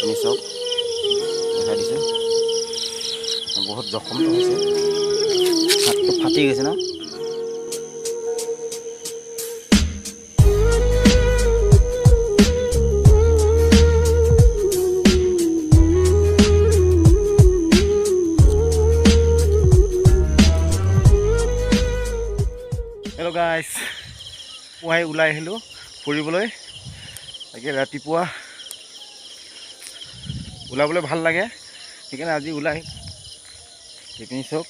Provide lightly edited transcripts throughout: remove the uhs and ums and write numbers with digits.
আপুনি চাওক দেখাই দিছোঁ বহুত জখমটো হৈছে হাতটো ফাটি গৈছে ন হেল্ল' গাইছ পুৱাই ওলাই আহিলোঁ ফুৰিবলৈ তাকে ৰাতিপুৱা ওলাবলৈ ভাল লাগে সেইকাৰণে আজি ওলাই এইপিনি চাওক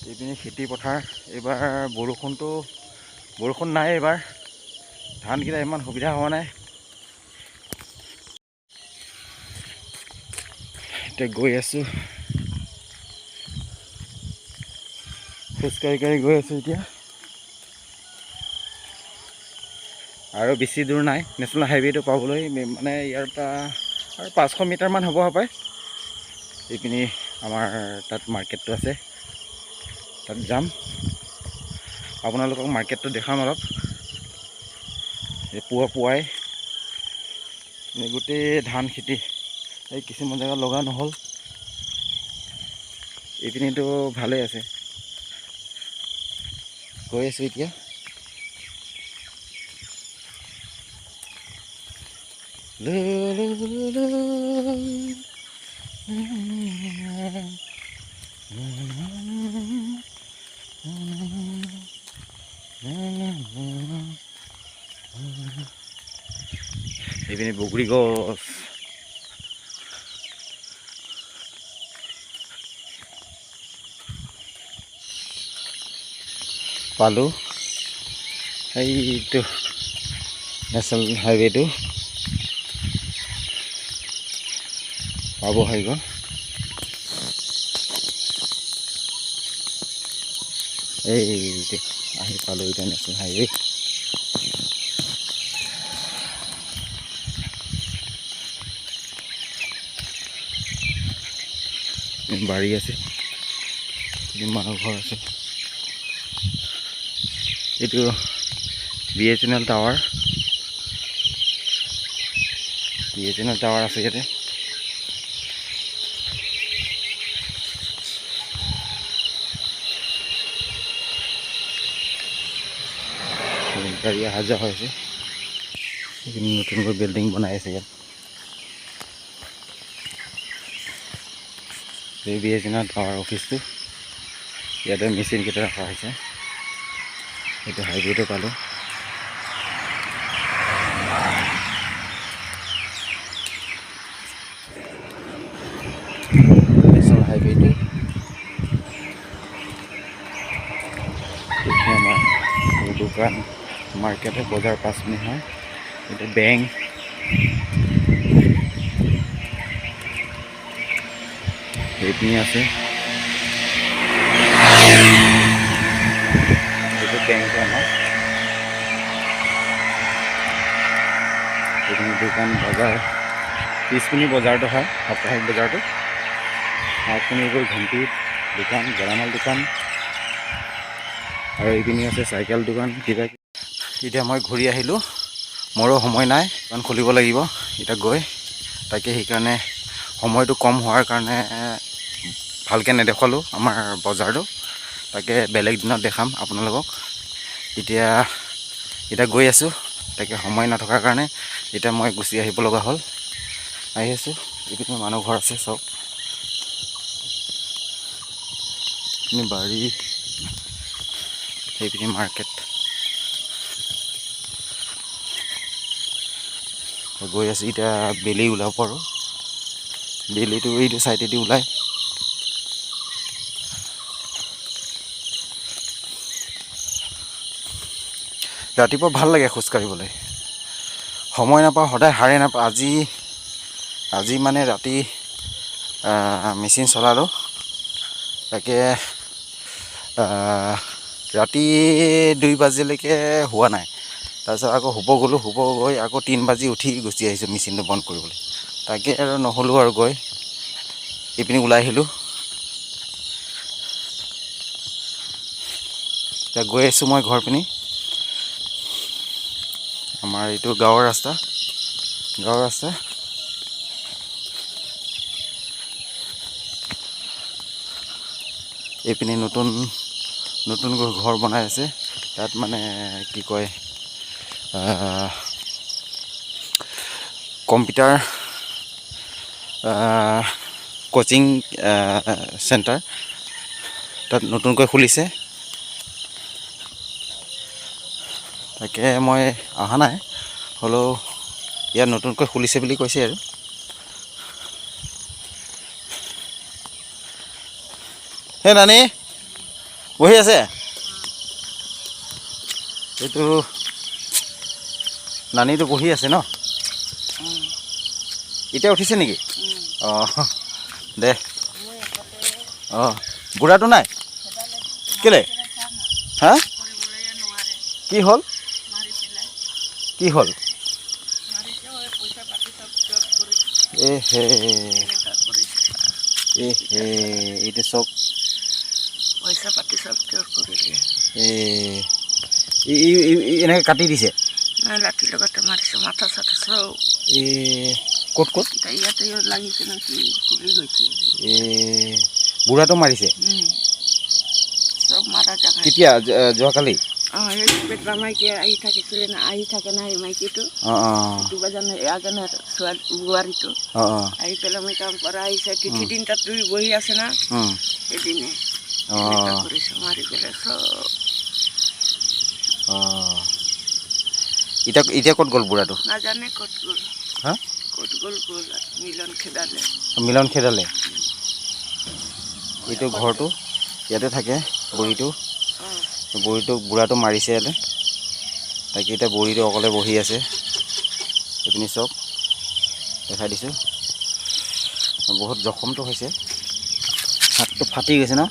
এইপিনি খেতি পথাৰ এইবাৰ বৰষুণ নাই এইবাৰ ধানকেইটা ইমান সুবিধা হোৱা নাই এতিয়া গৈ আছোঁ খোজকাঢ়ি গৈ আছোঁ এতিয়া আৰু বেছি দূৰ নাই নেশ্যনেল হাইৱেটো পাবলৈ মানে ইয়াৰ পৰা আৰু 500 মিটাৰমান হ'ব পায় এইপিনি আমাৰ তাত মাৰ্কেটটো আছে তাত যাম আপোনালোকক মাৰ্কেটটো দেখাম অলপ পুৱাই গোটেই ধান খেতি এই কিছুমান জেগাত লগা নহ'ল এইপিনিতো ভালেই আছে গৈ আছোঁ এতিয়া এইপিনে বগৰী গছ পালোঁ এইটো নেশ্যনেল হাইৱেটো পাব হৈ গ'ল এইটো আহি পালোঁ এতিয়া নেশ্যনেল হাইৱে বাৰী আছে মানুহ ঘৰ আছে এইটো BSNL টাৱাৰ আছে ইয়াতে গাড়ী অহা যোৱা হৈছে নতুনকৈ বিল্ডিং বনাই আছে ইয়াত BSNL টাৱাৰ অফিচটো ইয়াতে মেচিনকেইটা ৰখা হৈছে এইটো হাইৱেটো পালোঁ নেশ্যনেল হাইৱেটো আমাৰ দোকান মাৰ্কেট বজাৰ 5 মিনিট হয় এইটো বেংক এইপিনি আছে এইটো বেংক আমাৰ এইপিনি দোকান বজাৰ 30 মিনিট বজাৰটো হয় সাপ্তাহিক বজাৰটো আপুনি গৈ ঘণ্টি দোকান গেলামাল দোকান আৰু এইপিনি আছে চাইকেল দোকান কিবা এতিয়া মই ঘূৰি আহিলোঁ মোৰো সময় নাই দোকান খুলিব লাগিব এতিয়া গৈ তাকে সেইকাৰণে সময়টো কম হোৱাৰ কাৰণে ভালকৈ নেদেখালোঁ আমাৰ বজাৰটো তাকে বেলেগ দিনত দেখাম আপোনালোকক এতিয়া গৈ আছোঁ তাকে সময় নথকাৰ কাৰণে এতিয়া মই গুচি আহিব লগা হ'ল আহি আছোঁ এইপিনে মানুহ ঘৰ আছে চব এইপিনে বাৰী এইপিনে মাৰ্কেট গৈ আছোঁ এতিয়া বেলি ওলাব পাৰোঁ বেলিটো এইটো চাইডেদি ওলায় ৰাতিপুৱা ভাল লাগে খোজকাঢ়িবলৈ সময় নাপাওঁ সদায় হাৰে নাপাওঁ আজি মানে ৰাতি মেচিন চলালোঁ তাকে ৰাতি 2 বাজিলৈকে হোৱা নাই তাৰপিছত আকৌ শুব গৈ আকৌ 3 বাজি উঠি গুচি আহিছোঁ মেচিনটো বন্ধ কৰিবলৈ তাকে আৰু নহ'লোঁ আৰু গৈ এইপিনি ওলাই আহিলোঁ এতিয়া গৈ আছোঁ মই ঘৰ পিনি আমাৰ এইটো গাঁৱৰ ৰাস্তা ঘৰ আছে। এইপিনে নতুনকৈ ঘৰ বনাই আছে। তাত মানে কি কয় কম্পিউটাৰ কোচিং চেণ্টাৰ তাত নতুনকৈ খুলিছে। তাকে মই অহা নাই, হ'লেও ইয়াত নতুনকৈ খুলিছে বুলি কৈছে আৰু। হে নানী বহি আছে। এইটো নানীটো বহি আছে ন? এতিয়া উঠিছে নেকি? অঁ দে। অঁ বুঢ়াটো নাই কেলে? হা কি হ'ল? কি হ'ল? এ হে এইটো চব পইচা পাতি চব চোৰ কৰিলে। এনেকৈ কাটি দিছে? নাই, লাঠিৰ লগতে মাৰিছে, মাথা চাথা চব। ক'ত ইয়াতে লাগিছে নেকি, ফুলি গৈছে। বুঢ়াটো মাৰিছে? চব মাৰা জাগা। কেতিয়া? যোৱাকালি? অঁ, এই পেটলা মাইকী আহি থাকিছিলে না, আহি থাকে না এই মাইকীটো। দুবাজান এজনে বোৱাৰীটো আহি পেলাই মই কাম পৰা আহিছে, তিথি দিন তাত তুই বহি আছে না, সেইদিনে কৰিছে মাৰি পেলাই চব। এতিয়া ক'ত গ'ল বুঢ়াটো? নাজানে ক'ত গ'ল। হা ক'ত গ'ল মিলন খেদালে। মিলন খেদালে? এইটো ঘৰটো ইয়াতে থাকে বুঢ়ীটো। বুঢ়াটো মাৰিছে ইয়াতে। তাকে এতিয়া বুঢ়ীটো অকলে বহি আছে। এইপিনি চব দেখাই দিছোঁ। বহুত জখমটো হৈছে, হাতটো ফাটি গৈছে ন?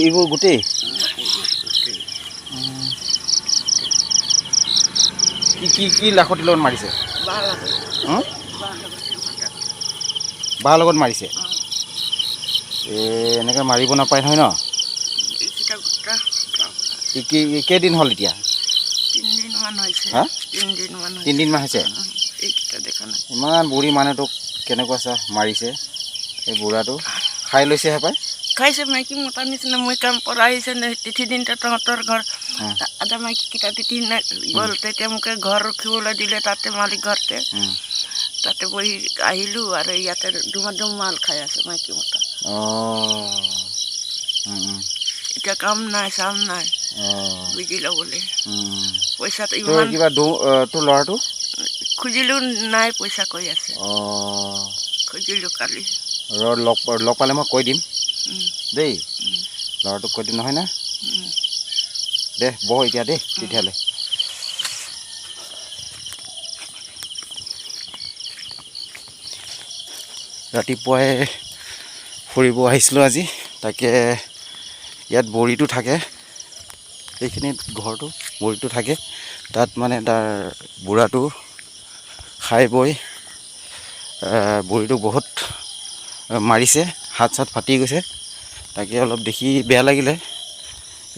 এইবোৰ গোটেই কি লাখতি লগত মাৰিছে? বাৰ লগত মাৰিছে? এনেকৈ মাৰিব নাপায় নহয় ন? কেইদিন হ'ল এতিয়া? 3 দিনমান হৈছে। হা 3 দিনমান হৈছে? এইকেইটা দেখা নাই। ইমান বুঢ়ী মানুহটোক কেনেকুৱা চা মাৰিছে। এই বুঢ়াটো খাই লৈছেহে পায়। খাইছে মাইকী মতা নিচিনা। মই কাম পৰা আহিছে তিথি দিনতে তহঁতৰ ঘৰ আধা মাইকীকেইটা তিথি গ'ল, তেতিয়া মোকে ঘৰ ৰখিবলৈ দিলে তাতে মালিক ঘৰতে। তাতে বহি আহিলোঁ আৰু ইয়াতে ধুমাধুম মাল খাই আছে মাইকী মতা। এতিয়া কাম নাই চাম নাই বুজি ল'বলৈ। পইচাটো ইমান কিবা তোৰ ল'ৰাটো খুজিলোঁ, নাই পইচা কৈ আছে। খুজিলোঁ কালি। লগ পালে মই কৈ দিম দেই। ল'ৰাটোক কৈ দিম নহয় না? দে বহ এতিয়া দেই তেতিয়াহ'লে। ৰাতিপুৱাই ফুৰিব আহিছিলোঁ আজি। তাকে ইয়াত বুঢ়ীটো থাকে, এইখিনিত ঘৰটো বুঢ়ীটো থাকে। তাত মানে তাৰ বুঢ়াটো খাই বৈ বুঢ়ীটো বহুত মাৰিছে, হাত চাত ফাটি গৈছে। তাকে অলপ দেখি বেয়া লাগিলে।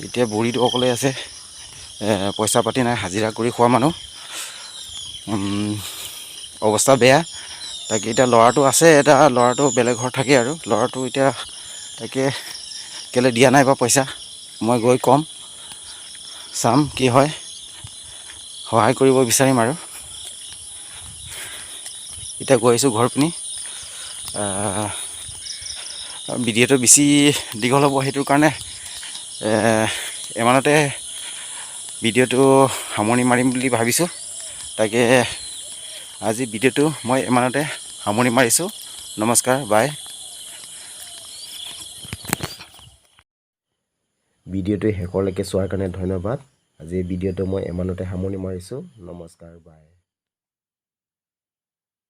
এতিয়া বুঢ়ীটো অকলে আছে, পইচা পাতি নাই, হাজিৰা কৰি খোৱা মানুহ, অৱস্থা বেয়া। তাকে এতিয়া ল'ৰাটো আছে, এটা ল'ৰাটো বেলেগ ঘৰত থাকে আৰু ল'ৰাটো এতিয়া তাকে কেলৈ দিয়া নাই বা পইচা। মই গৈ ক'ম, চাম কি হয়, সহায় কৰিব বিচাৰিম আৰু। এতিয়া গৈ আছোঁ ঘৰ পিনি। ভিডিঅ'টো বেছি দীঘল হ'ব, সেইটোৰ কাৰণে ইমানতে ভিডিঅ'টো সামৰণি মাৰিম বুলি ভাবিছোঁ। তাকে আজি ভিডিঅ'টো মই ইমানতে সামৰণি মাৰিছোঁ। নমস্কাৰ, বাই। ভিডিঅ'টো শেষলৈকে চোৱাৰ কাৰণে ধন্যবাদ। আজি ভিডিঅ'টো মই ইমানতে সামৰণি মাৰিছোঁ। নমস্কাৰ, বাই।